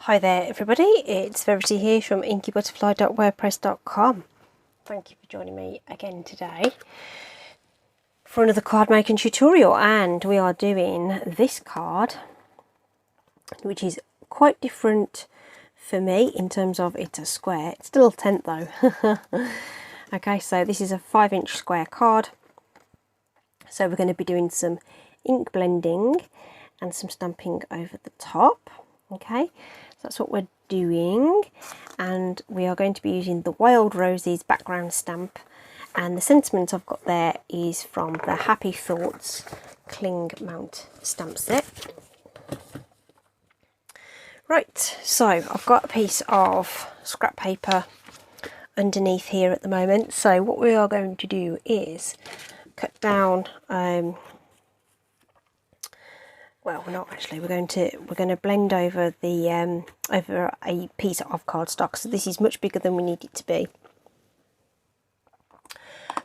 Hi there everybody, it's Verity here from inkybutterfly.wordpress.com. Thank you for joining me again today for another card making tutorial, and we are doing this card, which is quite different for me in terms of it's a square. It's still a tent though. Okay, so this is a 5-inch square card, so we're going to be doing some ink blending and some stamping over the top. Okay, so that's what we're doing, and we are going to be using the Wild Roses background stamp, and the sentiment I've got there is from the Happy Thoughts Cling Mount stamp set. Right, so I've got a piece of scrap paper underneath here at the moment, so what we are going to do is cut down well, we're not actually. We're going to blend over the over a piece of cardstock. So this is much bigger than we need it to be,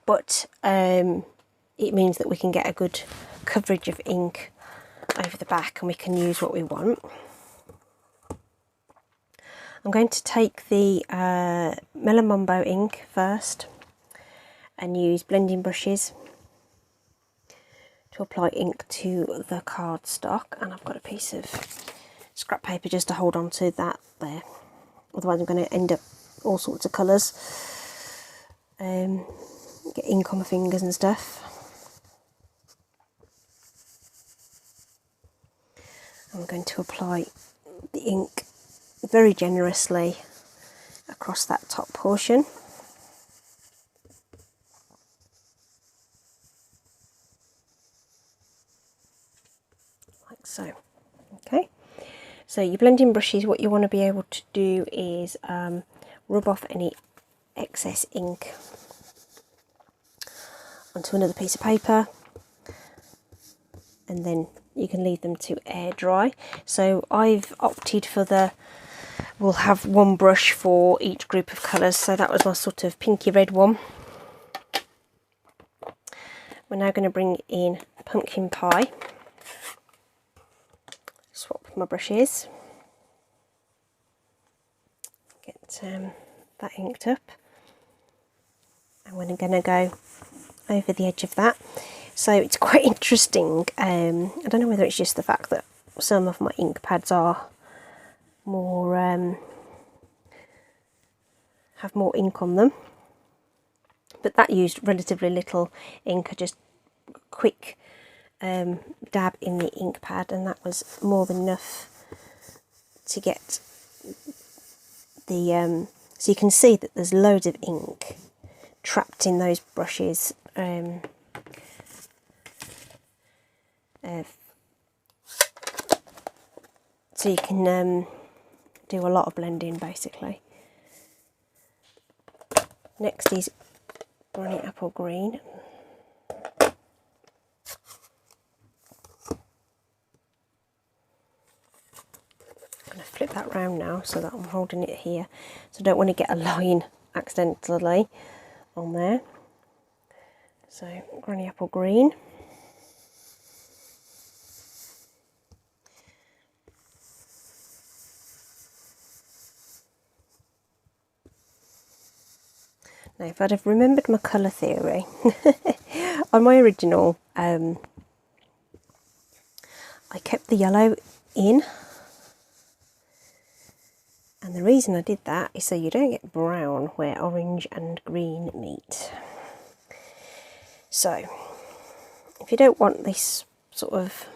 but it means that we can get a good coverage of ink over the back, and we can use what we want. I'm going to take the Melamombo ink first and use blending brushes to apply ink to the cardstock, and I've got a piece of scrap paper just to hold on to that there, otherwise I'm going to end up all sorts of colours, get ink on my fingers and stuff. I'm going to apply the ink very generously across that top portion. Like so. Okay, so your blending brushes, what you want to be able to do is rub off any excess ink onto another piece of paper, and then you can leave them to air dry. So I've opted for we'll have one brush for each group of colours, so that was my sort of pinky red one. We're now going to bring in pumpkin pie. Swap my brushes, get that inked up, and we're going to go over the edge of that. So it's quite interesting. I don't know whether it's just the fact that some of my ink pads are more have more ink on them, but that used relatively little ink. I just quick dab in the ink pad, and that was more than enough to get the so you can see that there's loads of ink trapped in those brushes, so you can do a lot of blending basically. Next is Granny Apple Green. Flip that round now so that I'm holding it here, so I don't want to get a line accidentally on there. So Granny Apple Green. Now if I'd have remembered my colour theory on my original, I kept the yellow in. And the reason I did that is so you don't get brown where orange and green meet. So if you don't want this sort of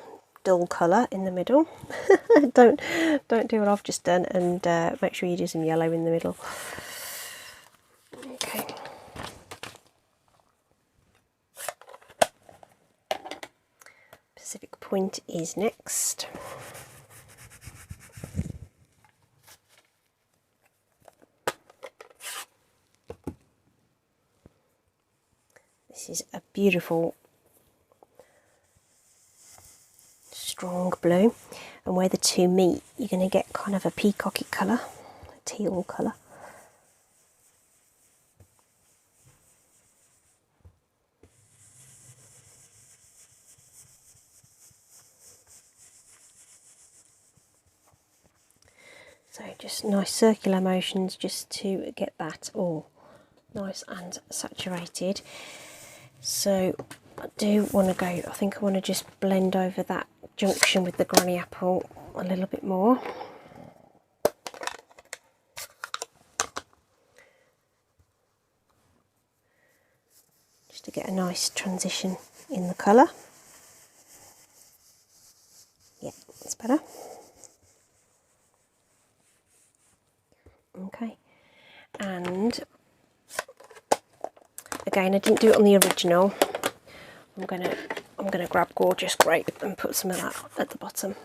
dull colour in the middle, don't do what I've just done, and make sure you do some yellow in the middle. Okay. Pacific Point is next. This is a beautiful strong blue, and where the two meet you're going to get kind of a peacocky colour, a teal colour. So just nice circular motions just to get that all nice and saturated. So I do want to go, I think I want to just blend over that junction with the granny apple a little bit more. Just to get a nice transition in the colour. Yeah, that's better. Okay, and again, I didn't do it on the original. I'm gonna grab Gorgeous Grape and put some of that at the bottom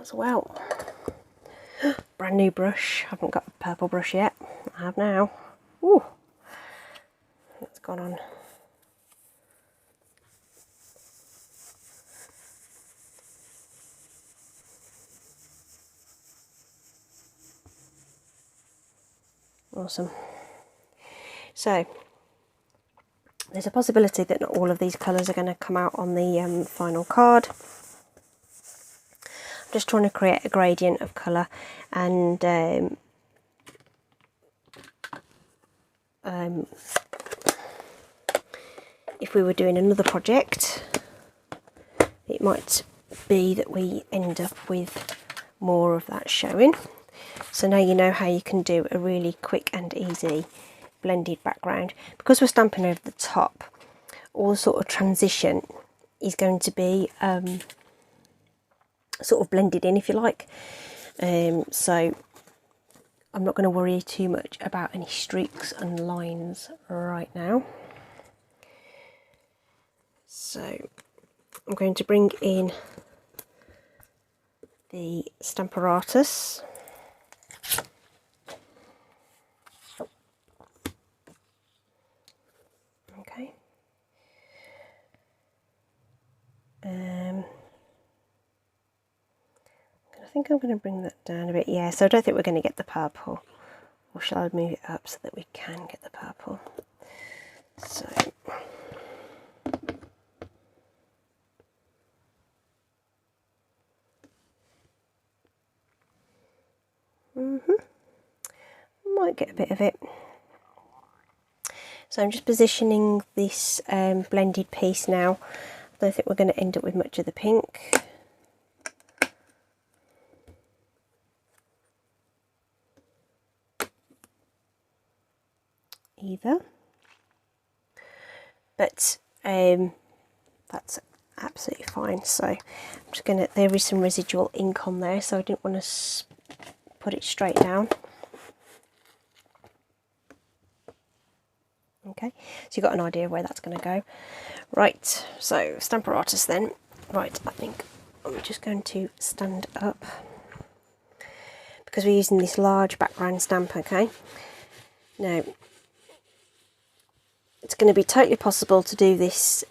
as well. Brand new brush. Haven't got a purple brush yet. I have now. Ooh, it's gone on. Awesome. So there's a possibility that not all of these colours are going to come out on the final card. I'm just trying to create a gradient of colour, and if we were doing another project, it might be that we end up with more of that showing. So now you know how you can do a really quick and easy blended background. Because we're stamping over the top, all the sort of transition is going to be sort of blended in, if you like. So I'm not going to worry too much about any streaks and lines right now. So I'm going to bring in the Stamparatus. Okay. I think I'm going to bring that down a bit. Yeah, so I don't think we're going to get the purple. Or shall I move it up so that we can get the purple? So might get a bit of it. So I'm just positioning this blended piece now. I don't think we're going to end up with much of the pink. Either. But that's absolutely fine. So I'm just going to, there is some residual ink on there, so I didn't want to put it straight down. Okay, so you've got an idea of where that's going to go. Right, so Stamparatus then. Right, I think I'm just going to stand up because we're using this large background stamp, okay? Now, it's going to be totally possible to do this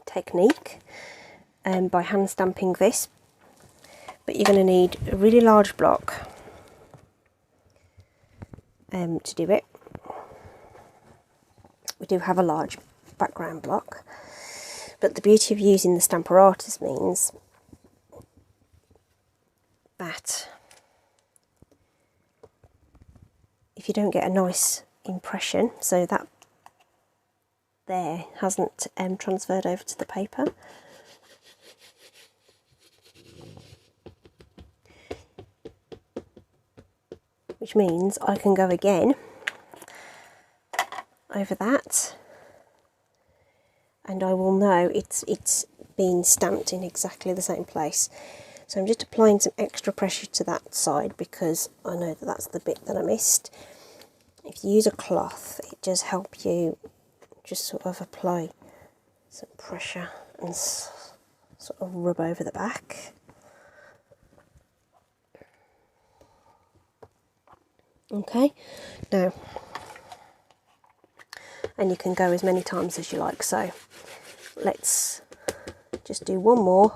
technique by hand stamping this, but you're going to need a really large block to do it. We do have a large background block, but the beauty of using the Stamparatus means that if you don't get a nice impression, so that there hasn't transferred over to the paper, which means I can go again over that and I will know it's been stamped in exactly the same place. So I'm just applying some extra pressure to that side because I know that that's the bit that I missed. If you use a cloth, it does help you just sort of apply some pressure and sort of rub over the back. Okay, now, and you can go as many times as you like, so let's just do one more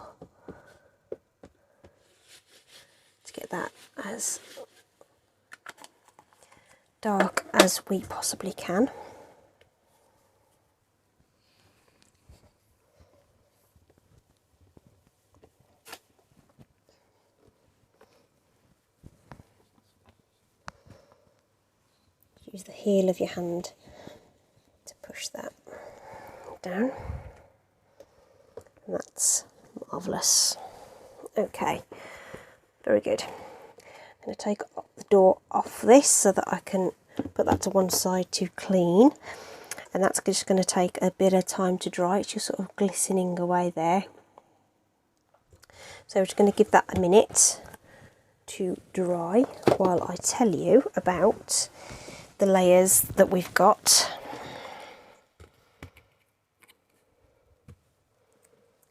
to get that as dark as we possibly can. use the heel of your hand to push that down. And that's marvellous. Okay, very good. I'm going to take the door off this so that I can put that to one side to clean. And that's just going to take a bit of time to dry. It's just sort of glistening away there. So we're just going to give that a minute to dry while I tell you about the layers that we've got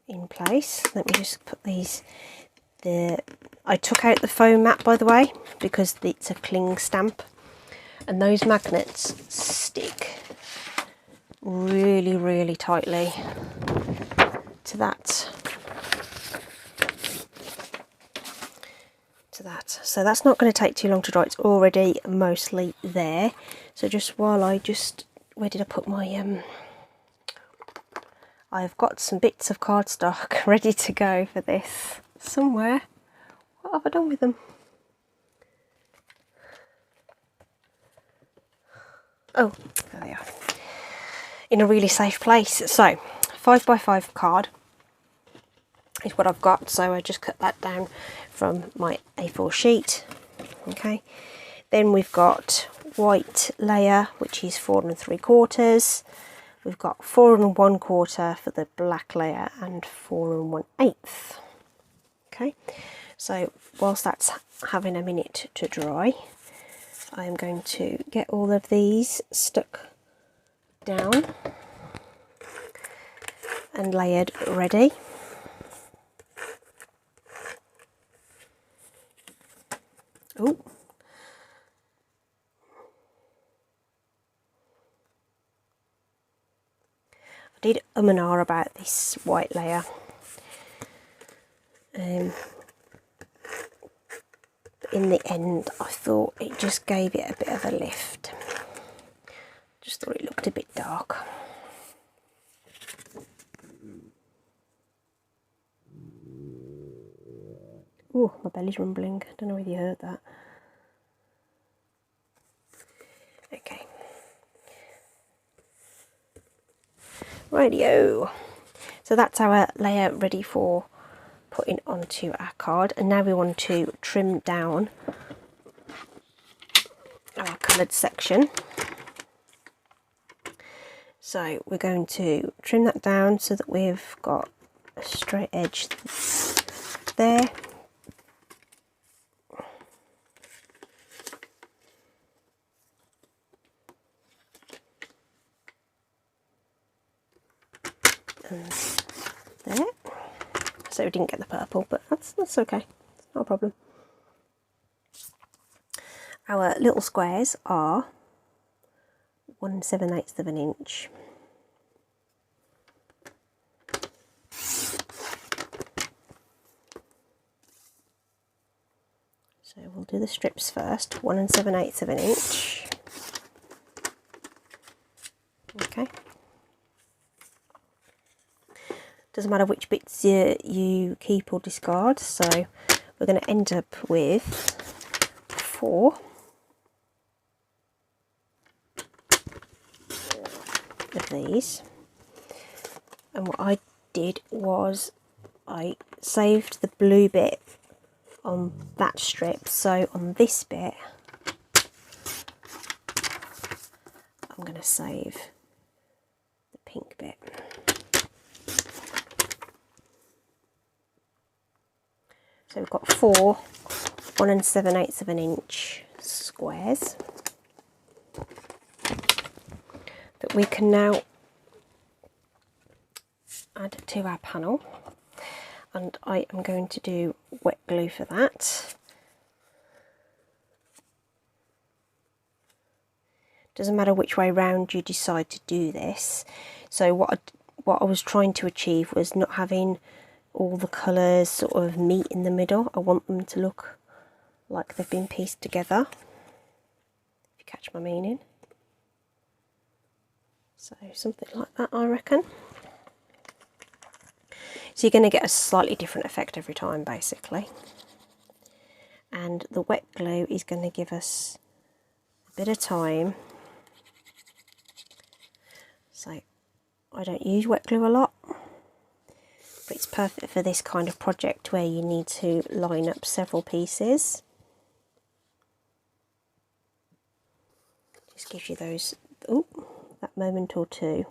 in place. Let me just put these. I took out the foam mat, by the way, because it's a cling stamp, and those magnets stick really, really tightly to that. So that's not going to take too long to dry. It's already mostly there. So just while where did I put my I've got some bits of cardstock ready to go for this somewhere. What have I done with them? Oh, there they are. In a really safe place. So 5x5 card is what I've got. So I just cut that down from my A4 sheet. Okay. Then we've got white layer, which is 4 3/4. We've got 4 1/4 for the black layer and 4 1/8. Okay, so whilst that's having a minute to dry, I am going to get all of these stuck down and layered ready. Oh. I did and ah about this white layer. But in the end, I thought it just gave it a bit of a lift. Just thought it looked a bit dark. Oh, my belly's rumbling. I don't know if you heard that. Okay. Rightio. So that's our layer ready for putting onto our card, and now we want to trim down our coloured section. So we're going to trim that down so that we've got a straight edge there. And there. So we didn't get the purple, but that's okay. It's not a problem. Our little squares are 1 7/8 of an inch. So we'll do the strips first. 1 7/8 of an inch. Okay. Doesn't matter which bits you keep or discard, so we're going to end up with 4 of these. And what I did was I saved the blue bit on that strip, so on this bit I'm going to save the pink bit. So we've got 4 1 7/8 of an inch squares that we can now add to our panel, and I am going to do wet glue for that. Doesn't matter which way round you decide to do this. So what I was trying to achieve was not having all the colours sort of meet in the middle. I want them to look like they've been pieced together, if you catch my meaning. So something like that, I reckon. So you're going to get a slightly different effect every time, basically. And the wet glue is going to give us a bit of time So I don't use wet glue a lot, but it's perfect for this kind of project where you need to line up several pieces. Just gives you those, that moment or two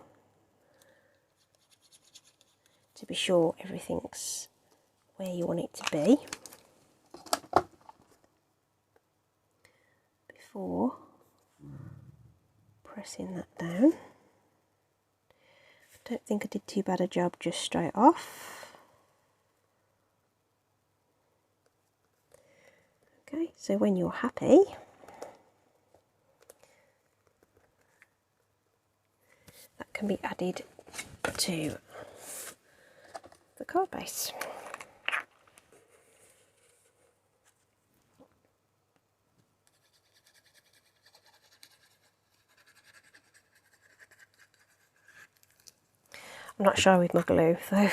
to be sure everything's where you want it to be before pressing that down. I don't think I did too bad a job just straight off. Okay, so when you're happy, that can be added to the card base. I'm not sure with my glue though.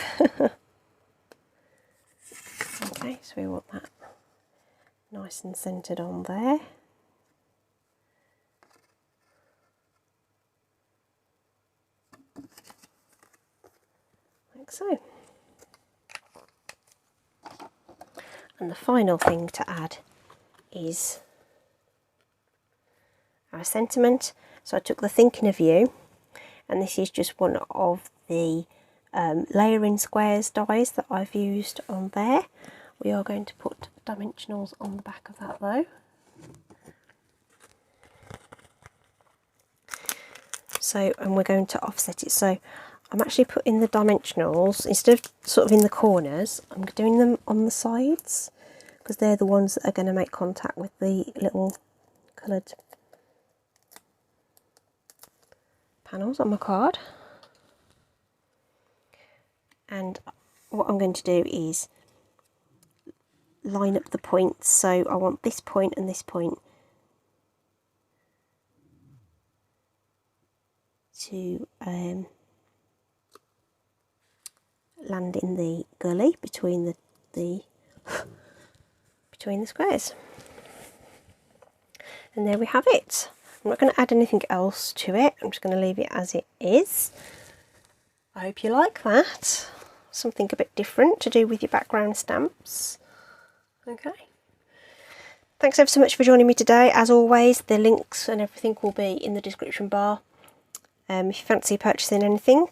Okay, so we want that nice and centred on there. Like so. And the final thing to add is our sentiment. So I took the Thinking of You, and this is just one of the layering squares dies that I've used on there. We are going to put dimensionals on the back of that though. So, and we're going to offset it. So I'm actually putting the dimensionals, instead of sort of in the corners, I'm doing them on the sides, because they're the ones that are going to make contact with the little coloured panels on my card. And what I'm going to do is line up the points. So I want this point and this point to land in the gully between the between the squares. And there we have it. I'm not going to add anything else to it. I'm just going to leave it as it is. I hope you like that. Something a bit different to do with your background stamps. Okay. Thanks ever so much for joining me today. As always, the links and everything will be in the description bar. If you fancy purchasing anything,